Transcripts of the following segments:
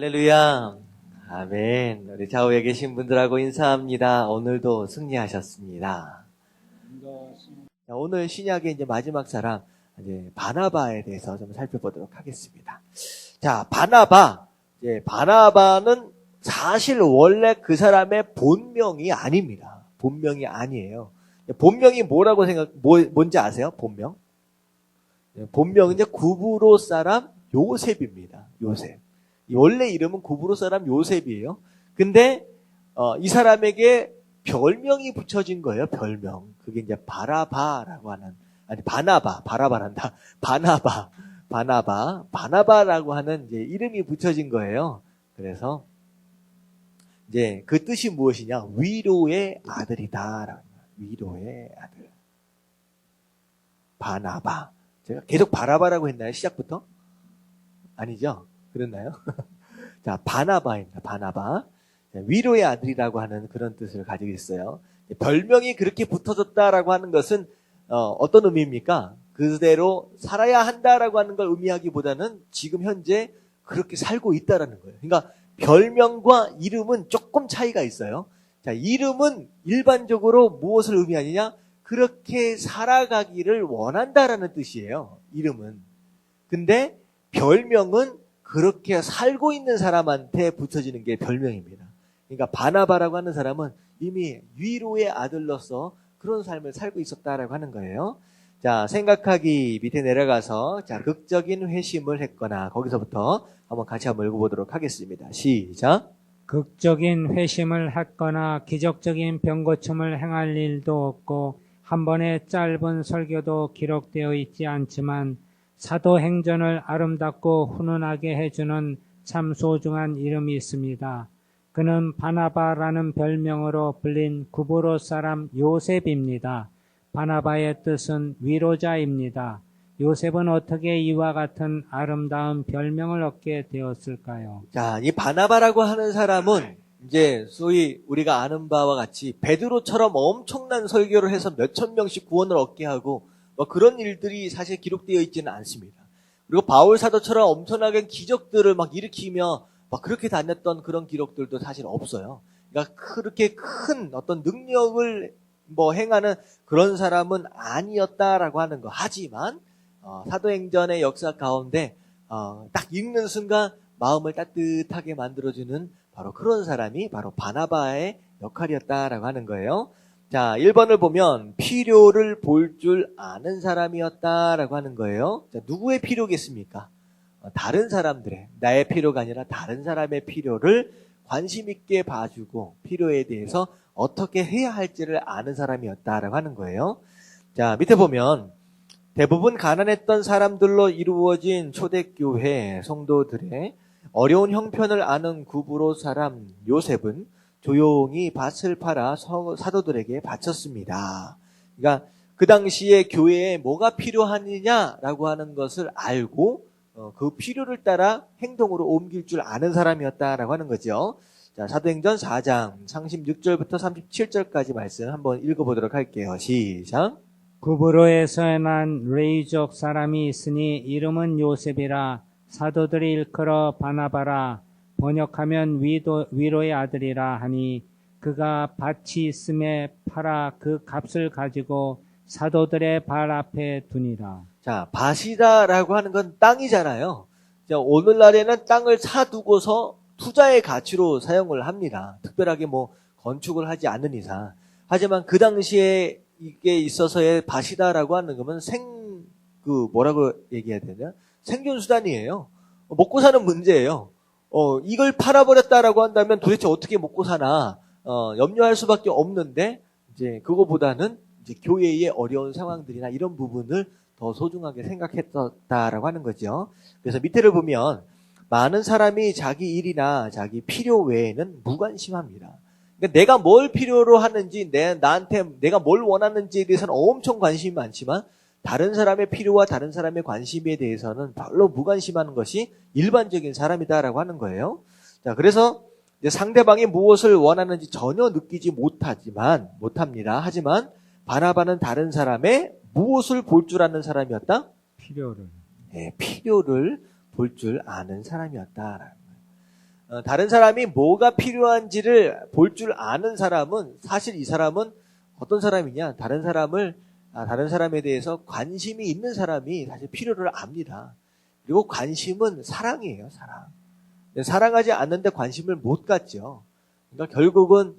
할렐루야. 아멘. 우리 좌우에 계신 분들하고 인사합니다. 오늘도 승리하셨습니다. 오늘 신약의 이제 마지막 사람, 이제 바나바에 대해서 좀 살펴보도록 하겠습니다. 자, 바나바는 사실 원래 그 사람의 본명이 아닙니다. 본명이 아니에요. 본명이 뭐라고 뭔지 아세요? 본명? 본명은 이제 구브로 사람 요셉입니다. 요셉. 원래 이름은 구브로 사람 요셉이에요. 근데 이 사람에게 별명이 붙여진 거예요. 별명. 그게 이제 바나바라고 하는, 아니 바나바라고 하는 이제 이름이 붙여진 거예요. 그래서 이제 그 뜻이 무엇이냐? 위로의 아들이다. 위로의 아들. 바나바. 제가 계속 바나바라고 했나요? 시작부터? 아니죠? 그랬나요? 자, 바나바입니다. 바나바. 위로의 아들이라고 하는 그런 뜻을 가지고 있어요. 별명이 그렇게 붙어졌다라고 하는 것은 어떤 의미입니까? 그대로 살아야 한다라고 하는 걸 의미하기보다는 지금 현재 그렇게 살고 있다라는 거예요. 그러니까 별명과 이름은 조금 차이가 있어요. 자, 이름은 일반적으로 무엇을 의미하느냐? 그렇게 살아가기를 원한다라는 뜻이에요. 이름은. 근데 별명은 그렇게 살고 있는 사람한테 붙여지는 게 별명입니다. 그러니까 바나바라고 하는 사람은 이미 위로의 아들로서 그런 삶을 살고 있었다라고 하는 거예요. 자, 생각하기 밑에 내려가서 자, 극적인 회심을 했거나 거기서부터 한번 같이 한번 읽어보도록 하겠습니다. 시작. 극적인 회심을 했거나 기적적인 병고침을 행할 일도 없고 한 번의 짧은 설교도 기록되어 있지 않지만 사도행전을 아름답고 훈훈하게 해주는 참 소중한 이름이 있습니다. 그는 바나바라는 별명으로 불린 구브로 사람 요셉입니다. 바나바의 뜻은 위로자입니다. 요셉은 어떻게 이와 같은 아름다운 별명을 얻게 되었을까요? 자, 이 바나바라고 하는 사람은 이제 소위 우리가 아는 바와 같이 베드로처럼 엄청난 설교를 해서 몇천 명씩 구원을 얻게 하고 뭐 그런 일들이 사실 기록되어 있지는 않습니다. 그리고 바울 사도처럼 엄청나게 기적들을 막 일으키며 막 그렇게 다녔던 그런 기록들도 사실 없어요. 그러니까 그렇게 큰 어떤 능력을 뭐 행하는 그런 사람은 아니었다라고 하는 거. 하지만 사도행전의 역사 가운데 딱 읽는 순간 마음을 따뜻하게 만들어주는 바로 그런 사람이 바로 바나바의 역할이었다라고 하는 거예요. 자, 1번을 보면 필요를 볼 줄 아는 사람이었다라고 하는 거예요. 자, 누구의 필요겠습니까? 다른 사람들의, 나의 필요가 아니라 다른 사람의 필요를 관심 있게 봐주고 필요에 대해서 어떻게 해야 할지를 아는 사람이었다라고 하는 거예요. 자, 밑에 보면 대부분 가난했던 사람들로 이루어진 초대교회 성도들의 어려운 형편을 아는 구브로 사람 요셉은 조용히 밭을 팔아 사도들에게 바쳤습니다. 그러니까 그 당시에 교회에 뭐가 필요하느냐라고 하는 것을 알고 그 필요를 따라 행동으로 옮길 줄 아는 사람이었다라고 하는 거죠. 자, 사도행전 4장 36절부터 37절까지 말씀 한번 읽어보도록 할게요. 시작. 구브로에서 난 레이족 사람이 있으니 이름은 요셉이라 사도들이 일컬어 바나바라 번역하면 위로의 아들이라 하니 그가 밭이 있음에 팔아 그 값을 가지고 사도들의 발 앞에 두니라. 자, 밭이다라고 하는 건 땅이잖아요. 자, 오늘날에는 땅을 사두고서 투자의 가치로 사용을 합니다. 특별하게 뭐 건축을 하지 않는 이상. 하지만 그 당시에 이게 있어서의 밭이다라고 하는 거면 뭐라고 얘기해야 되냐? 생존수단이에요. 먹고 사는 문제예요. 이걸 팔아버렸다라고 한다면 도대체 어떻게 먹고 사나, 염려할 수밖에 없는데, 이제 그거보다는 이제 교회의 어려운 상황들이나 이런 부분을 더 소중하게 생각했었다라고 하는 거죠. 그래서 밑에를 보면, 많은 사람이 자기 일이나 자기 필요 외에는 무관심합니다. 그러니까 내가 뭘 필요로 하는지, 내가 뭘 원하는지에 대해서는 엄청 관심이 많지만, 다른 사람의 필요와 다른 사람의 관심에 대해서는 별로 무관심하는 것이 일반적인 사람이다라고 하는 거예요. 자, 그래서 이제 상대방이 무엇을 원하는지 전혀 느끼지 못합니다. 하지만 바나바는 다른 사람의 무엇을 볼 줄 아는 사람이었다? 필요를. 네, 필요를 볼 줄 아는 사람이었다라는 거예요. 다른 사람이 뭐가 필요한지를 볼 줄 아는 사람은 사실 이 사람은 어떤 사람이냐? 다른 사람에 대해서 관심이 있는 사람이 사실 필요를 압니다. 그리고 관심은 사랑이에요, 사랑. 사랑하지 않는데 관심을 못 갖죠. 그러니까 결국은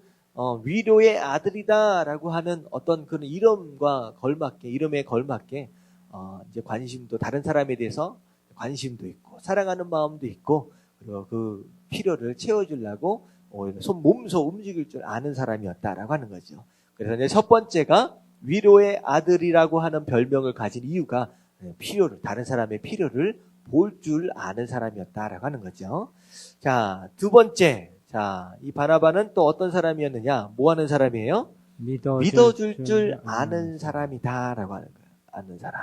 위로의 아들이다라고 하는 어떤 그런 이름에 걸맞게 이제 관심도 다른 사람에 대해서 관심도 있고 사랑하는 마음도 있고 그리고 그 필요를 채워주려고 몸소 움직일 줄 아는 사람이었다라고 하는 거죠. 그래서 이제 첫 번째가 위로의 아들이라고 하는 별명을 가진 이유가 다른 사람의 필요를 볼 줄 아는 사람이었다라고 하는 거죠. 자, 두 번째. 자, 이 바나바는 또 어떤 사람이었느냐? 뭐 하는 사람이에요? 믿어줄 줄 아는 사람이다라고 하는 거예요. 아는 사람.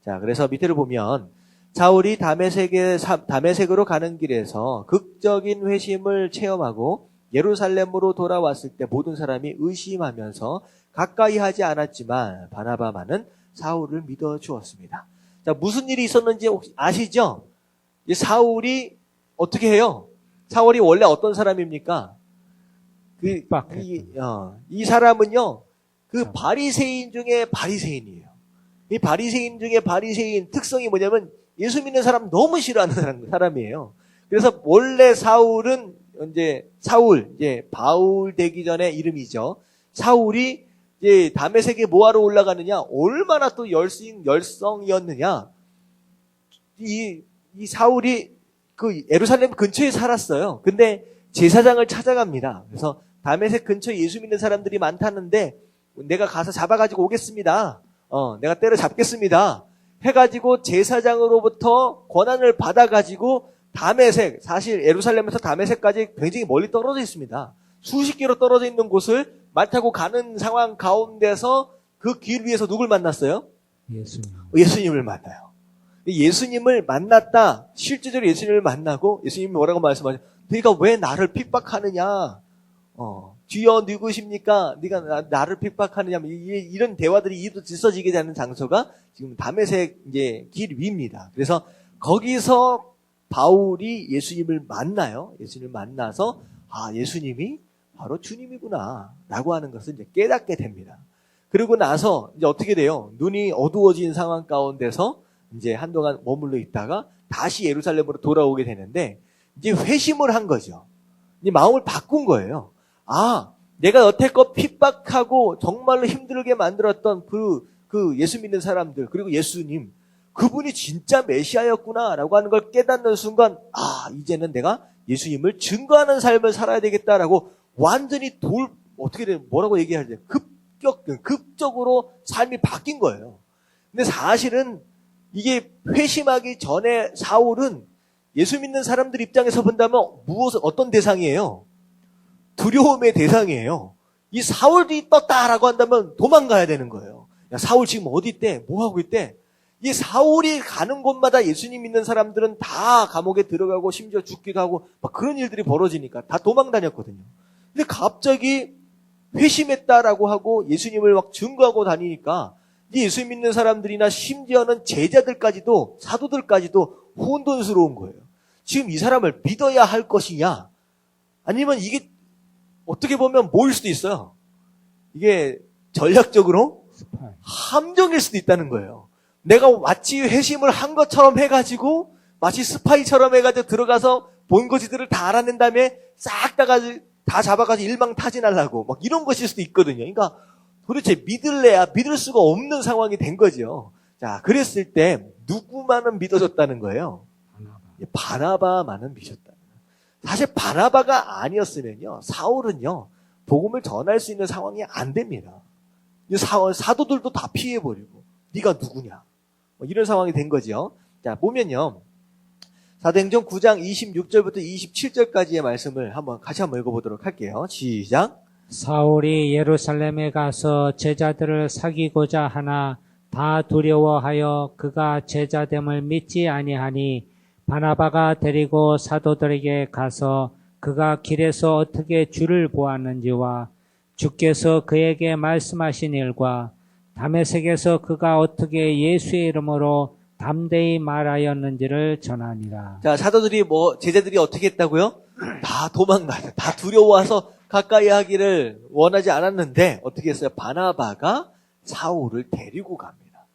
자, 그래서 밑에를 보면 사울이 다메섹으로 가는 길에서 극적인 회심을 체험하고 예루살렘으로 돌아왔을 때 모든 사람이 의심하면서 가까이 하지 않았지만 바나바만은 사울을 믿어 주었습니다. 자, 무슨 일이 있었는지 혹시 아시죠? 이 사울이 어떻게 해요? 사울이 원래 어떤 사람입니까? 이 사람은요, 그 바리새인 중에 바리새인이에요. 이 바리새인 중에 바리새인 특성이 뭐냐면 예수 믿는 사람 너무 싫어하는 사람이에요. 그래서 원래 사울은 바울 되기 전에 이름이죠. 사울이 이제 다메섹에 뭐하러 올라가느냐? 얼마나 또 열성이었느냐? 이 사울이 그 예루살렘 근처에 살았어요. 근데 제사장을 찾아갑니다. 그래서 다메섹 근처에 예수 믿는 사람들이 많다는데 내가 가서 잡아가지고 오겠습니다. 내가 때려잡겠습니다. 해가지고 제사장으로부터 권한을 받아가지고 다메섹, 사실 예루살렘에서 다메섹까지 굉장히 멀리 떨어져 있습니다. 수십 킬로 떨어져 있는 곳을 말 타고 가는 상황 가운데서 그 길 위에서 누굴 만났어요? 예수님을 만나요. 예수님을 만났다. 실제적으로 예수님을 만나고 예수님이 뭐라고 말씀하죠? 네가 왜 나를 핍박하느냐? 주여 누구십니까? 네가 나를 핍박하느냐? 이런 대화들이 있어지게 되는 장소가 지금 다메섹 이제 길 위입니다. 그래서 거기서 바울이 예수님을 만나요. 예수님을 만나서 예수님이 바로 주님이구나라고 하는 것을 이제 깨닫게 됩니다. 그리고 나서 이제 어떻게 돼요? 눈이 어두워진 상황 가운데서 이제 한동안 머물러 있다가 다시 예루살렘으로 돌아오게 되는데 이제 회심을 한 거죠. 이제 마음을 바꾼 거예요. 내가 여태껏 핍박하고 정말로 힘들게 만들었던 그 예수 믿는 사람들 그리고 예수님 그분이 진짜 메시아였구나라고 하는 걸 깨닫는 순간 이제는 내가 예수님을 증거하는 삶을 살아야 되겠다라고 완전히 뭐라고 얘기해야 돼? 급적으로 삶이 바뀐 거예요. 근데 사실은 이게 회심하기 전에 사울은 예수 믿는 사람들 입장에서 본다면 어떤 대상이에요? 두려움의 대상이에요. 이 사울이 떴다라고 한다면 도망가야 되는 거예요. 야, 사울 지금 어디 있대? 뭐 하고 있대? 이 사울이 가는 곳마다 예수님 믿는 사람들은 다 감옥에 들어가고 심지어 죽기도 하고 막 그런 일들이 벌어지니까 다 도망 다녔거든요. 근데 갑자기 회심했다라고 하고 예수님을 막 증거하고 다니니까 이 예수 믿는 사람들이나 심지어는 제자들까지도 사도들까지도 혼돈스러운 거예요. 지금 이 사람을 믿어야 할 것이냐? 아니면 이게 어떻게 보면 뭐일 수도 있어요. 이게 전략적으로 함정일 수도 있다는 거예요. 내가 마치 회심을 한 것처럼 해가지고 마치 스파이처럼 해가지고 들어가서 본거지들을 다 알아낸 다음에 싹 다 잡아가지고 일망타진하려고 막 이런 것일 수도 있거든요. 그러니까 도대체 믿을래야 믿을 수가 없는 상황이 된 거죠. 자, 그랬을 때 누구만은 믿어줬다는 거예요? 바나바만은 믿었다. 사실 바나바가 아니었으면요, 사울은요 복음을 전할 수 있는 상황이 안 됩니다. 사도들도 다 피해버리고 네가 누구냐 뭐 이런 상황이 된 거죠. 자, 보면요 사도행전 9장 26절부터 27절까지의 말씀을 같이 한번 읽어보도록 할게요. 시작. 사울이 예루살렘에 가서 제자들을 사귀고자 하나 다 두려워하여 그가 제자됨을 믿지 아니하니 바나바가 데리고 사도들에게 가서 그가 길에서 어떻게 주를 보았는지와 주께서 그에게 말씀하신 일과 다메섹에서 그가 어떻게 예수의 이름으로 담대히 말하였는지를 전하니라. 자, 제자들이 어떻게 했다고요? 다 도망가요. 다 두려워서 가까이 하기를 원하지 않았는데 어떻게 했어요? 바나바가 사울을 데리고 갑니다.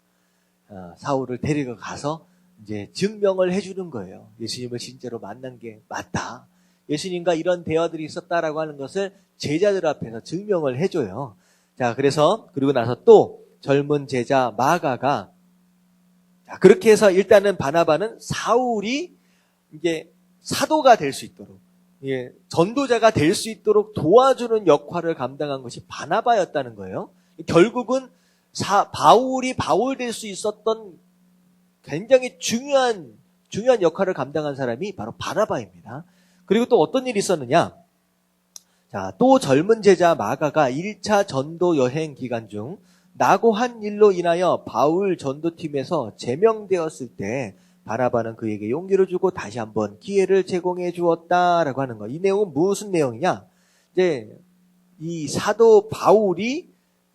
사울을 데리고 가서 이제 증명을 해주는 거예요. 예수님을 진짜로 만난 게 맞다. 예수님과 이런 대화들이 있었다라고 하는 것을 제자들 앞에서 증명을 해줘요. 자, 그래서 그리고 나서 또 젊은 제자 마가가 그렇게 해서 일단은 바나바는 사울이 이제 사도가 될 수 있도록, 전도자가 될 수 있도록 도와주는 역할을 감당한 것이 바나바였다는 거예요. 결국은 바울이 바울 될 수 있었던 굉장히 중요한 역할을 감당한 사람이 바로 바나바입니다. 그리고 또 어떤 일이 있었느냐? 자, 또 젊은 제자 마가가 1차 전도 여행 기간 중 나고 한 일로 인하여 바울 전도팀에서 제명되었을 때 바나바는 그에게 용기를 주고 다시 한번 기회를 제공해 주었다라고 하는 거. 이 내용은 무슨 내용이냐? 이제 이 사도 바울이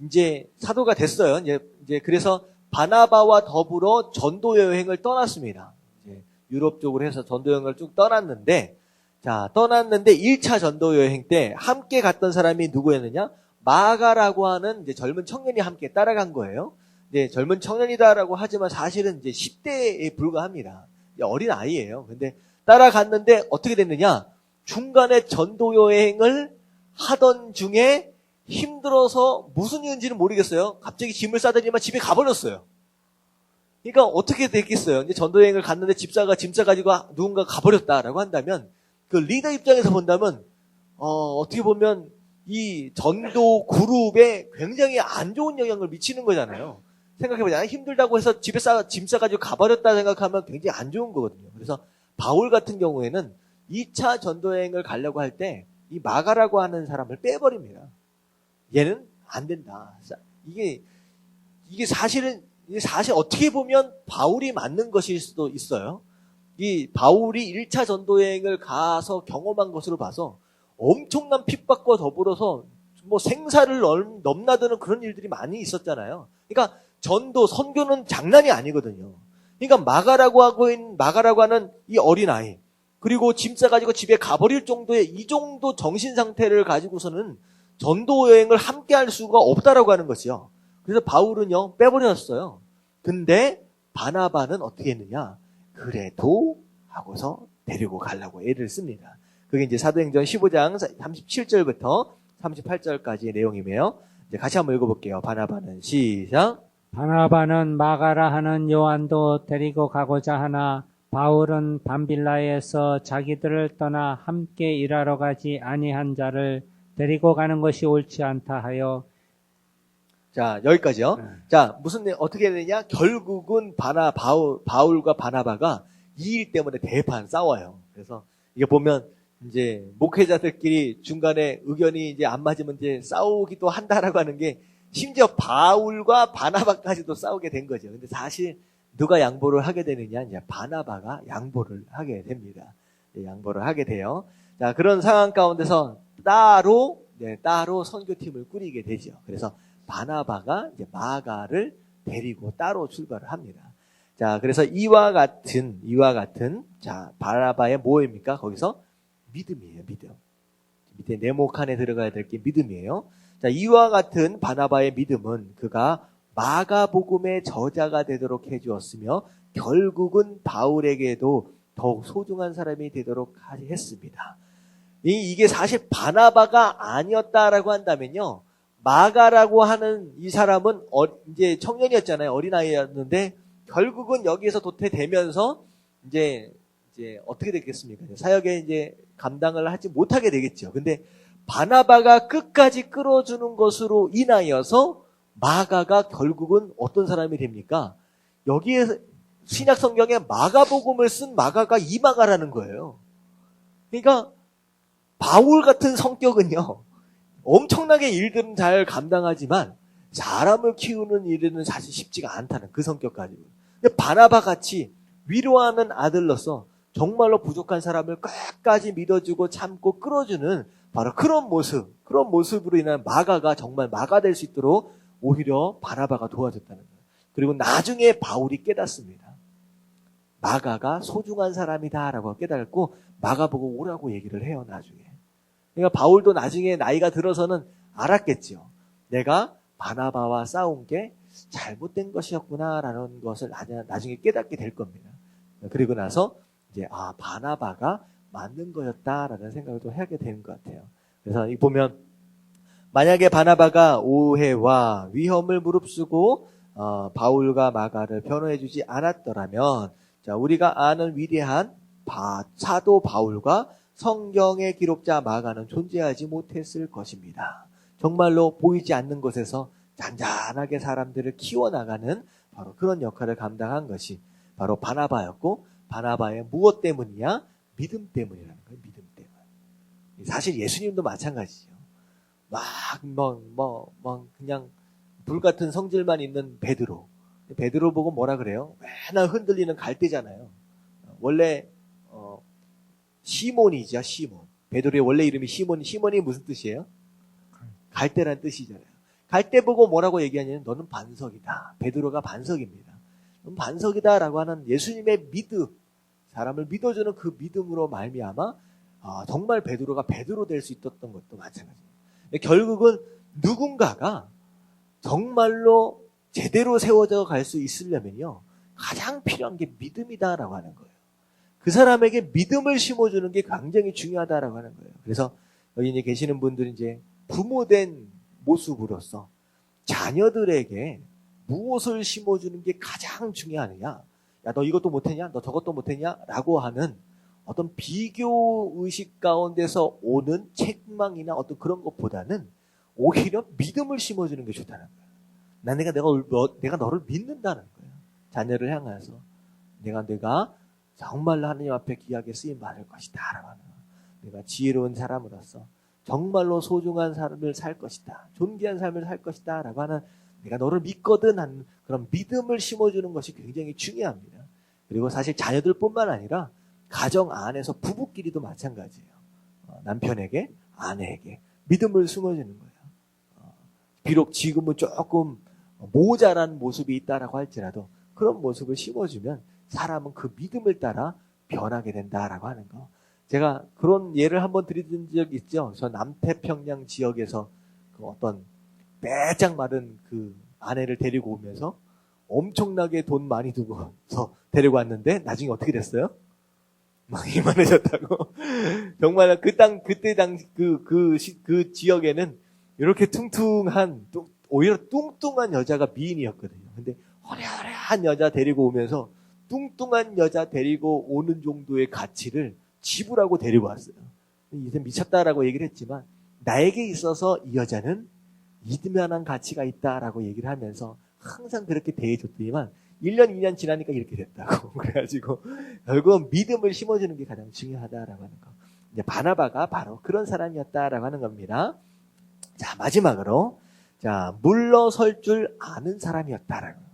이제 사도가 됐어요. 이제 그래서 바나바와 더불어 전도 여행을 떠났습니다. 이제 유럽 쪽으로 해서 전도 여행을 쭉 떠났는데 1차 전도 여행 때 함께 갔던 사람이 누구였느냐? 마가라고 하는 이제 젊은 청년이 함께 따라간 거예요. 이제 젊은 청년이다라고 하지만 사실은 이제 10대에 불과합니다. 어린 아이예요. 근데 따라갔는데 어떻게 됐느냐? 중간에 전도 여행을 하던 중에 힘들어서 무슨 이유인지는 모르겠어요. 갑자기 짐을 싸더니만 집에 가버렸어요. 그러니까 어떻게 됐겠어요? 이제 전도 여행을 갔는데 짐 싸가지고 누군가 가버렸다라고 한다면 그 리더 입장에서 본다면 어떻게 보면 이 전도 그룹에 굉장히 안 좋은 영향을 미치는 거잖아요. 생각해보자. 힘들다고 해서 집에 짐 싸가지고 가버렸다 생각하면 굉장히 안 좋은 거거든요. 그래서 바울 같은 경우에는 2차 전도여행을 가려고 할 때 이 마가라고 하는 사람을 빼버립니다. 얘는 안 된다. 이게 사실 어떻게 보면 바울이 맞는 것일 수도 있어요. 이 바울이 1차 전도여행을 가서 경험한 것으로 봐서 엄청난 픽박과 더불어서 뭐 생사를 넘나드는 그런 일들이 많이 있었잖아요. 그러니까 선교는 장난이 아니거든요. 그러니까 마가라고 하는 이 어린아이, 그리고 짐 싸가지고 집에 가버릴 정도의 이 정도 정신 상태를 가지고서는 전도 여행을 함께 할 수가 없다라고 하는 것이요. 그래서 바울은요, 빼버렸어요. 근데 바나바는 어떻게 했느냐? 그래도 하고서 데리고 가려고 애를 씁니다. 그게 이제 사도행전 15장 37절부터 38절까지의 내용이며, 이제 같이 한번 읽어볼게요. 바나바는 시작. 바나바는 마가라 하는 요한도 데리고 가고자 하나 바울은 밤빌라에서 자기들을 떠나 함께 일하러 가지 아니한 자를 데리고 가는 것이 옳지 않다 하여. 자, 여기까지요. 자, 어떻게 되느냐? 결국은 바울과 바나바가 이 일 때문에 대판 싸워요. 그래서 이게 보면 이제 목회자들끼리 중간에 의견이 이제 안 맞으면 이제 싸우기도 한다라고 하는 게, 심지어 바울과 바나바까지도 싸우게 된 거죠. 근데 사실 누가 양보를 하게 되느냐? 이제 바나바가 양보를 하게 됩니다. 양보를 하게 돼요. 자, 그런 상황 가운데서 따로 선교팀을 꾸리게 되죠. 그래서 바나바가 이제 마가를 데리고 따로 출발을 합니다. 자, 그래서 이와 같은 자, 바나바의 뭐입니까? 거기서 믿음이에요. 믿음. 밑에 네모 칸에 들어가야 될 게 믿음이에요. 자, 이와 같은 바나바의 믿음은 그가 마가복음의 저자가 되도록 해주었으며 결국은 바울에게도 더욱 소중한 사람이 되도록 했습니다. 이게 사실 바나바가 아니었다라고 한다면요, 마가라고 하는 이 사람은 이제 청년이었잖아요. 어린아이였는데 결국은 여기에서 도태되면서 이제 어떻게 됐겠습니까? 사역에 이제 감당을 하지 못하게 되겠죠. 근데 바나바가 끝까지 끌어주는 것으로 인하여서 마가가 결국은 어떤 사람이 됩니까? 여기에 신약 성경에 마가복음을 쓴 마가가 이 마가라는 거예요. 그러니까 바울 같은 성격은요, 엄청나게 일들은 잘 감당하지만 사람을 키우는 일은 사실 쉽지가 않다는 그 성격 가지고. 근데 바나바 같이 위로하는 아들로서 정말로 부족한 사람을 끝까지 믿어주고 참고 끌어주는 바로 그런 모습으로 인한 마가가 정말 마가 될 수 있도록 오히려 바나바가 도와줬다는 거예요. 그리고 나중에 바울이 깨닫습니다. 마가가 소중한 사람이다라고 깨닫고 마가 보고 오라고 얘기를 해요, 나중에. 그러니까 바울도 나중에 나이가 들어서는 알았겠죠. 내가 바나바와 싸운 게 잘못된 것이었구나라는 것을 나중에 깨닫게 될 겁니다. 그리고 나서 이제 바나바가 맞는 거였다라는 생각을 또 하게 되는 것 같아요. 그래서 이 보면 만약에 바나바가 오해와 위험을 무릅쓰고 바울과 마가를 변호해주지 않았더라면, 자, 우리가 아는 위대한 사도 바울과 성경의 기록자 마가는 존재하지 못했을 것입니다. 정말로 보이지 않는 곳에서 잔잔하게 사람들을 키워나가는 바로 그런 역할을 감당한 것이 바로 바나바였고, 바나바의 무엇 때문이냐? 믿음 때문이라는 거예요. 믿음 때문. 사실 예수님도 마찬가지죠. 그냥 불같은 성질만 있는 베드로. 베드로 보고 뭐라 그래요? 맨날 흔들리는 갈대잖아요. 원래 시몬이죠, 시몬. 베드로의 원래 이름이 시몬. 시몬이 무슨 뜻이에요? 갈대란 뜻이잖아요. 갈대 보고 뭐라고 얘기하냐면 너는 반석이다. 베드로가 반석입니다. 너는 반석이다라고 하는 예수님의 믿음, 사람을 믿어주는 그 믿음으로 말미암아 정말 베드로가 베드로 될 수 있었던 것도 마찬가지입니다. 결국은 누군가가 정말로 제대로 세워져 갈 수 있으려면요, 가장 필요한 게 믿음이다라고 하는 거예요. 그 사람에게 믿음을 심어주는 게 굉장히 중요하다라고 하는 거예요. 그래서 여기 이제 계시는 분들은 이제 부모된 모습으로서 자녀들에게 무엇을 심어주는 게 가장 중요하느냐? 야, 너 이것도 못했냐? 너 저것도 못했냐? 라고 하는 어떤 비교 의식 가운데서 오는 책망이나 어떤 그런 것보다는 오히려 믿음을 심어주는 게 좋다는 거예요. 내가 너를 믿는다는 거예요. 자녀를 향해서 내가 정말로 하나님 앞에 귀하게 쓰임 받을 것이다 라고 하는 거예요. 내가 지혜로운 사람으로서 정말로 소중한 삶을 살 것이다, 존귀한 삶을 살 것이다 라고 하는, 내가 너를 믿거든 하는 그런 믿음을 심어주는 것이 굉장히 중요합니다. 그리고 사실 자녀들뿐만 아니라 가정 안에서 부부끼리도 마찬가지예요. 남편에게, 아내에게 믿음을 심어주는 거예요. 비록 지금은 조금 모자란 모습이 있다라고 할지라도 그런 모습을 심어주면 사람은 그 믿음을 따라 변하게 된다라고 하는 거. 제가 그런 예를 한번 드린 적 있죠. 저 남태평양 지역에서 그 어떤 빼짝 마른 그 아내를 데리고 오면서 엄청나게 돈 많이 두고서 데리고 왔는데 나중에 어떻게 됐어요? 막 이만해졌다고. 정말 그때 당시 그 지역에는 이렇게 오히려 뚱뚱한 여자가 미인이었거든요. 근데 허랴허랴한 여자 데리고 오면서 뚱뚱한 여자 데리고 오는 정도의 가치를 지불하고 데리고 왔어요. 이제 미쳤다라고 얘기를 했지만 나에게 있어서 이 여자는 믿을만한 가치가 있다라고 얘기를 하면서 항상 그렇게 대해줬더니만 1년, 2년 지나니까 이렇게 됐다고. 그래가지고 결국은 믿음을 심어주는 게 가장 중요하다라고 하는 거. 이제 바나바가 바로 그런 사람이었다라고 하는 겁니다. 자, 마지막으로 물러설 줄 아는 사람이었다라는 거예요.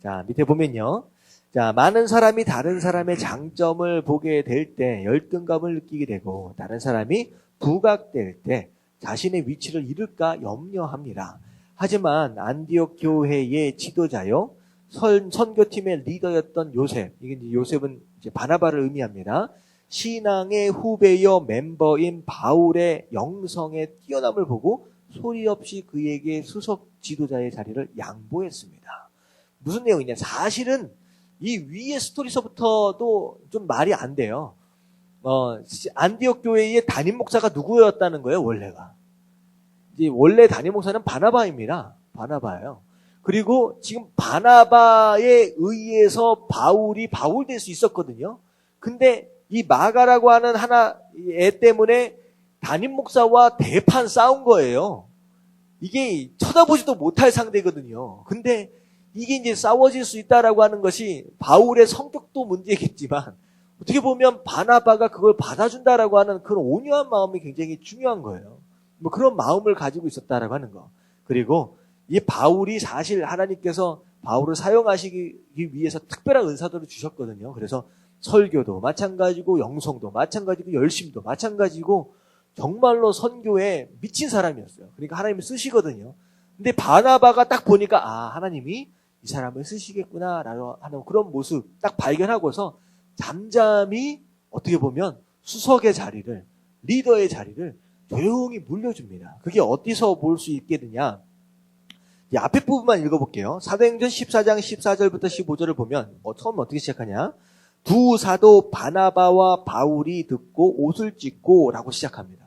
자, 밑에 보면요. 자, 많은 사람이 다른 사람의 장점을 보게 될 때 열등감을 느끼게 되고, 다른 사람이 부각될 때 자신의 위치를 잃을까 염려합니다. 하지만 안디옥 교회의 지도자요, 선교팀의 리더였던 요셉, 이게 이제 요셉은 이제 바나바를 의미합니다. 신앙의 후배여 멤버인 바울의 영성에 뛰어남을 보고 소리 없이 그에게 수석 지도자의 자리를 양보했습니다. 무슨 내용이냐? 사실은 이 위의 스토리서부터도 좀 말이 안 돼요. 안디옥 교회의 담임 목사가 누구였다는 거예요, 원래가. 이제 원래 담임 목사는 바나바입니다. 바나바예요. 그리고 지금 바나바에 의해서 바울이 바울 될 수 있었거든요. 근데 이 마가라고 하는 애 때문에 담임 목사와 대판 싸운 거예요. 이게 쳐다보지도 못할 상대거든요. 근데 이게 이제 싸워질 수 있다라고 하는 것이 바울의 성격도 문제겠지만 어떻게 보면 바나바가 그걸 받아준다라고 하는 그런 온유한 마음이 굉장히 중요한 거예요. 뭐 그런 마음을 가지고 있었다라고 하는 거. 그리고 이 바울이 사실 하나님께서 바울을 사용하시기 위해서 특별한 은사도를 주셨거든요. 그래서 설교도 마찬가지고 영성도 마찬가지고 열심도 마찬가지고 정말로 선교에 미친 사람이었어요. 그러니까 하나님이 쓰시거든요. 근데 바나바가 딱 보니까 하나님이 이 사람을 쓰시겠구나라고 하는 그런 모습 딱 발견하고서 잠잠히 어떻게 보면 수석의 자리를, 리더의 자리를 조용히 물려줍니다. 그게 어디서 볼 수 있게 되냐? 이 앞에 부분만 읽어볼게요. 사도행전 14장 14절부터 15절을 보면 처음 어떻게 시작하냐? 두 사도 바나바와 바울이 듣고 옷을 찢고 라고 시작합니다.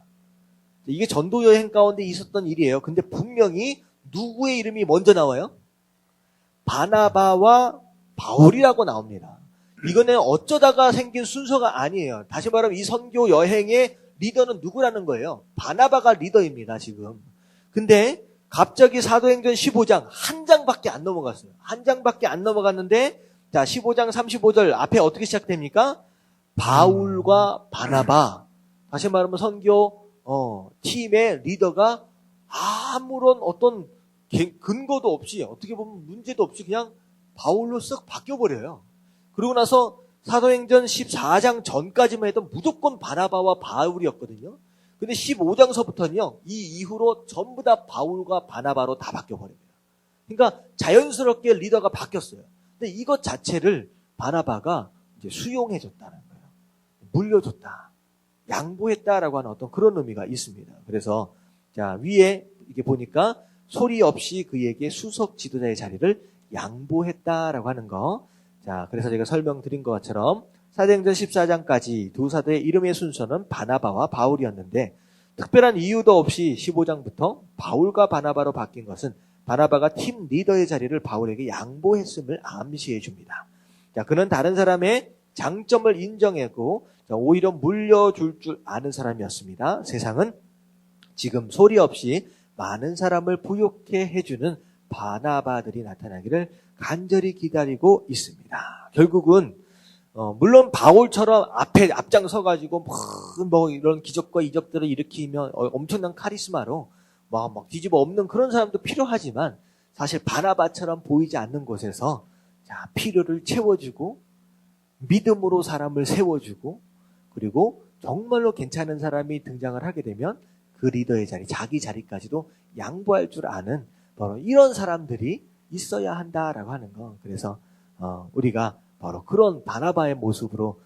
이게 전도 여행 가운데 있었던 일이에요. 근데 분명히 누구의 이름이 먼저 나와요? 바나바와 바울이라고 나옵니다. 이거는 어쩌다가 생긴 순서가 아니에요. 다시 말하면 이 선교 여행의 리더는 누구라는 거예요? 바나바가 리더입니다, 지금. 근데 갑자기 사도행전 15장 한 장밖에 안 넘어갔어요. 한 장밖에 안 넘어갔는데 자, 15장 35절 앞에 어떻게 시작됩니까? 바울과 바나바. 다시 말하면 선교 팀의 리더가 아무런 어떤 근거도 없이 어떻게 보면 문제도 없이 그냥 바울로 쓱 바뀌어버려요. 그러고 나서 사도행전 14장 전까지만 해도 무조건 바나바와 바울이었거든요. 근데 15장서부터는요, 이 이후로 전부 다 바울과 바나바로 다 바뀌어버립니다. 그러니까 자연스럽게 리더가 바뀌었어요. 근데 이것 자체를 바나바가 이제 수용해줬다는 거예요. 물려줬다. 양보했다라고 하는 어떤 그런 의미가 있습니다. 그래서 자, 위에 이게 보니까 소리 없이 그에게 수석 지도자의 자리를 양보했다라고 하는 거. 자, 그래서 제가 설명드린 것처럼 사도행전 14장까지 두 사도의 이름의 순서는 바나바와 바울이었는데 특별한 이유도 없이 15장부터 바울과 바나바로 바뀐 것은 바나바가 팀 리더의 자리를 바울에게 양보했음을 암시해 줍니다. 자, 그는 다른 사람의 장점을 인정하고 오히려 물려줄 줄 아는 사람이었습니다. 세상은 지금 소리 없이 많은 사람을 부욕해 해주는 바나바들이 나타나기를 간절히 기다리고 있습니다. 결국은 물론 바울처럼 앞장서가지고 뭐 이런 기적과 이적들을 일으키면 엄청난 카리스마로 막 뒤집어 엎는 그런 사람도 필요하지만 사실 바나바처럼 보이지 않는 곳에서 자, 필요를 채워주고 믿음으로 사람을 세워주고 그리고 정말로 괜찮은 사람이 등장을 하게 되면 그 리더의 자리, 자기 자리까지도 양보할 줄 아는 바로 이런 사람들이 있어야 한다라고 하는 거. 그래서 우리가 바로 그런 바나바의 모습으로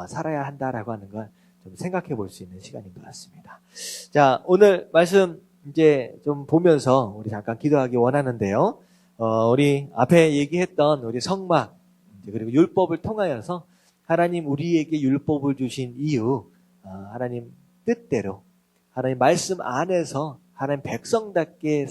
살아야 한다라고 하는 걸 좀 생각해 볼 수 있는 시간인 것 같습니다. 자, 오늘 말씀 이제 좀 보면서 우리 잠깐 기도하기 원하는데요. 우리 앞에 얘기했던 우리 성막 그리고 율법을 통하여서 하나님 우리에게 율법을 주신 이유, 하나님 뜻대로 하나님 말씀 안에서 하나님 백성답게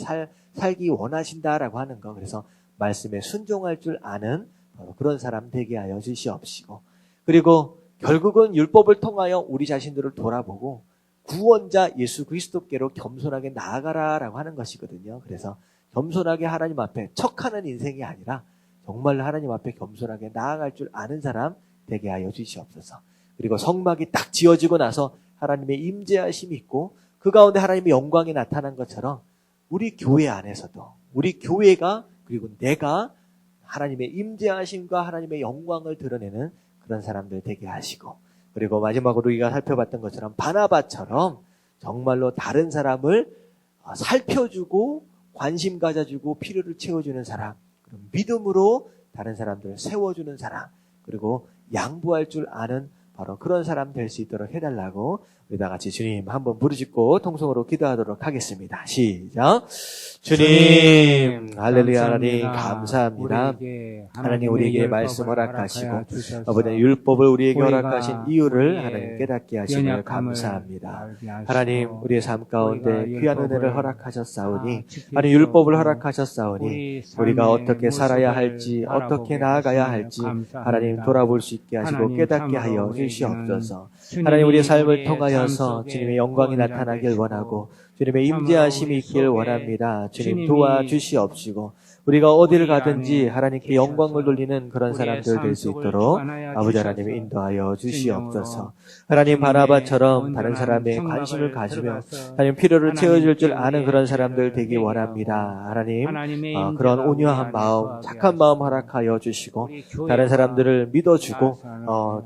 살기 원하신다라고 하는 거. 그래서 말씀에 순종할 줄 아는 바로 그런 사람 되게 하여 주시옵시고 그리고 결국은 율법을 통하여 우리 자신들을 돌아보고 구원자 예수 그리스도께로 겸손하게 나아가라라고 하는 것이거든요. 그래서 겸손하게 하나님 앞에 척하는 인생이 아니라 정말 하나님 앞에 겸손하게 나아갈 줄 아는 사람 되게 하여 주시옵소서. 그리고 성막이 딱 지어지고 나서 하나님의 임재하심이 있고 그 가운데 하나님의 영광이 나타난 것처럼 우리 교회 안에서도 우리 교회가 그리고 내가 하나님의 임재하심과 하나님의 영광을 드러내는 그런 사람들 되게 하시고 그리고 마지막으로 우리가 살펴봤던 것처럼 바나바처럼 정말로 다른 사람을 살펴주고 관심 가져주고 필요를 채워주는 사람 그리고 믿음으로 다른 사람들을 세워주는 사람 그리고 양보할 줄 아는 바로 그런 사람 될 수 있도록 해달라고 우리 다 같이 주님 한번 부르짖고 통성으로 기도하도록 하겠습니다. 시작. 주님 할렐루야. 하나님 감사합니다. 하나님 우리에게 말씀 허락하시고 아버지 율법을 우리에게 허락하신 이유를 하나님 깨닫게 하시며 감사합니다. 하나님 우리의 삶 가운데 귀한 은혜를 허락하셨사오니 하나님 율법을 허락하셨사오니 우리가 어떻게 살아야 할지 어떻게 나아가야 할지 하나님 돌아볼 수 있게 하시고 깨닫게 하여 주시옵소서. 하나님 우리의 삶을 통하여서 주님의 영광이 나타나길 원하고 주님의 임재하심이 있길 원합니다. 주님 도와주시옵시고 우리가 어디를 가든지 하나님께 영광을 돌리는 그런 사람들 될 수 있도록 아버지 하나님 인도하여 주시옵소서. 하나님 바나바처럼 다른 사람의 관심을 가지며 하나님 필요를 채워줄 줄 아는 그런 사람들 되기 원합니다. 하나님 그런 온유한 마음 착한 마음 허락하여 주시고 다른 사람들을 믿어주고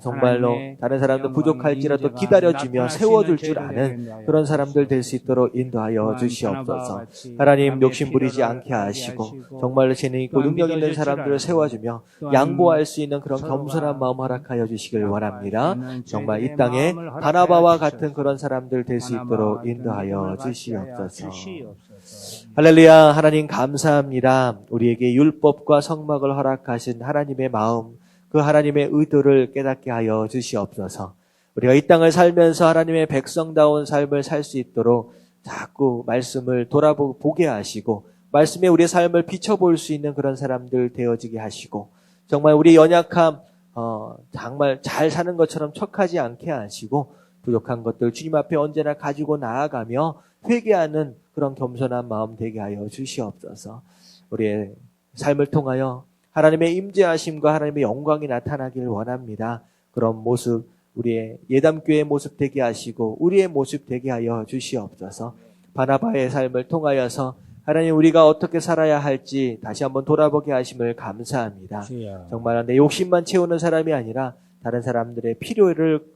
정말로 다른 사람들 부족할지라도 기다려주며 세워줄 줄 아는 그런 사람들 될 수 있도록 인도하여 주시옵소서. 하나님 욕심 부리지 않게 하시고 정말로 재능 있고 능력 있는 사람들을 세워주며 양보할 수 있는 그런 겸손한 마음 허락하여 주시길 원합니다. 정말 이 땅에 바나바와 같은 그런 사람들 될 수 있도록 인도하여 주시옵소서. 할렐루야. 하나님 감사합니다. 우리에게 율법과 성막을 허락하신 하나님의 마음, 그 하나님의 의도를 깨닫게 하여 주시옵소서. 우리가 이 땅을 살면서 하나님의 백성다운 삶을 살 수 있도록 자꾸 말씀을 돌아보게 하시고 말씀에 우리의 삶을 비춰볼 수 있는 그런 사람들 되어지게 하시고 정말 우리 연약함 정말 잘 사는 것처럼 척하지 않게 하시고 부족한 것들 주님 앞에 언제나 가지고 나아가며 회개하는 그런 겸손한 마음 되게 하여 주시옵소서. 우리의 삶을 통하여 하나님의 임재하심과 하나님의 영광이 나타나길 원합니다. 그런 모습 우리의 예담교회의 모습 되게 하시고 우리의 모습 되게 하여 주시옵소서. 바나바의 삶을 통하여서 하나님 우리가 어떻게 살아야 할지 다시 한번 돌아보게 하심을 감사합니다. 정말 내 욕심만 채우는 사람이 아니라 다른 사람들의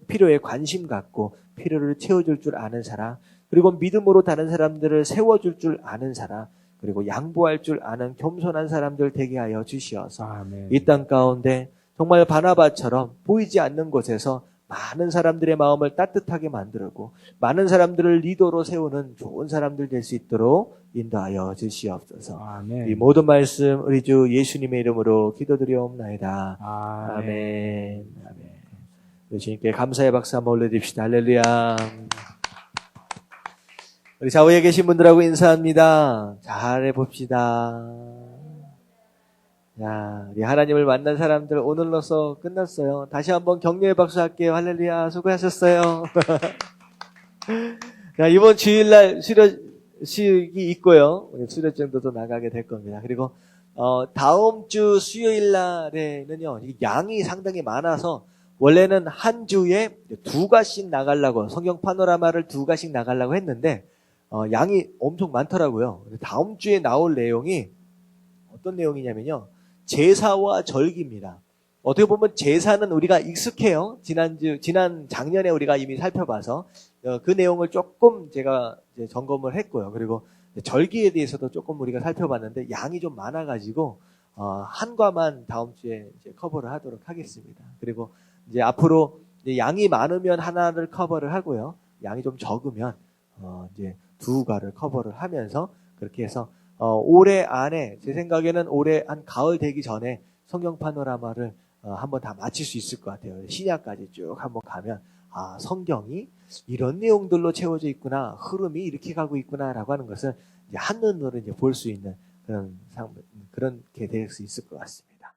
필요에 관심 갖고 필요를 채워줄 줄 아는 사람, 그리고 믿음으로 다른 사람들을 세워줄 줄 아는 사람, 그리고 양보할 줄 아는 겸손한 사람들 되게 하여 주시어서 이 땅 가운데 정말 바나바처럼 보이지 않는 곳에서 많은 사람들의 마음을 따뜻하게 만들고 많은 사람들을 리더로 세우는 좋은 사람들 될 수 있도록 인도하여 주시옵소서. 이 모든 말씀 우리 주 예수님의 이름으로 기도드리옵나이다. 아멘. 아멘. 예수님께 감사의 박수 한번 올려드립시다. 할렐루야. 우리 좌우에 계신 분들하고 인사합니다. 잘해봅시다. 자, 우리 하나님을 만난 사람들 오늘로서 끝났어요. 다시 한번 격려의 박수 할게요. 할렐루야. 수고하셨어요. 자, 이번 주일날 수련식이 있고요. 수련정도도 나가게 될 겁니다. 그리고 다음 주 수요일 날에는요, 양이 상당히 많아서 원래는 한 주에 2가씩 나가려고, 성경 파노라마를 2가씩 나가려고 했는데 양이 엄청 많더라고요. 다음 주에 나올 내용이 어떤 내용이냐면요, 제사와 절기입니다. 어떻게 보면 제사는 우리가 익숙해요. 지난 작년에 우리가 이미 살펴봐서 그 내용을 조금 제가 이제 점검을 했고요. 그리고 절기에 대해서도 조금 우리가 살펴봤는데 양이 좀 많아가지고 한 과만 다음 주에 이제 커버를 하도록 하겠습니다. 그리고 이제 앞으로 이제 양이 많으면 하나를 커버를 하고요. 양이 좀 적으면 이제 2과를 커버를 하면서 그렇게 해서 올해 안에 제 생각에는 올해 한 가을 되기 전에 성경 파노라마를 한번 다 마칠 수 있을 것 같아요. 신약까지 쭉 한번 가면 성경이 이런 내용들로 채워져 있구나, 흐름이 이렇게 가고 있구나라고 하는 것을 이제 한눈으로 이제 볼 수 있는 그런 게 될 수 있을 것 같습니다.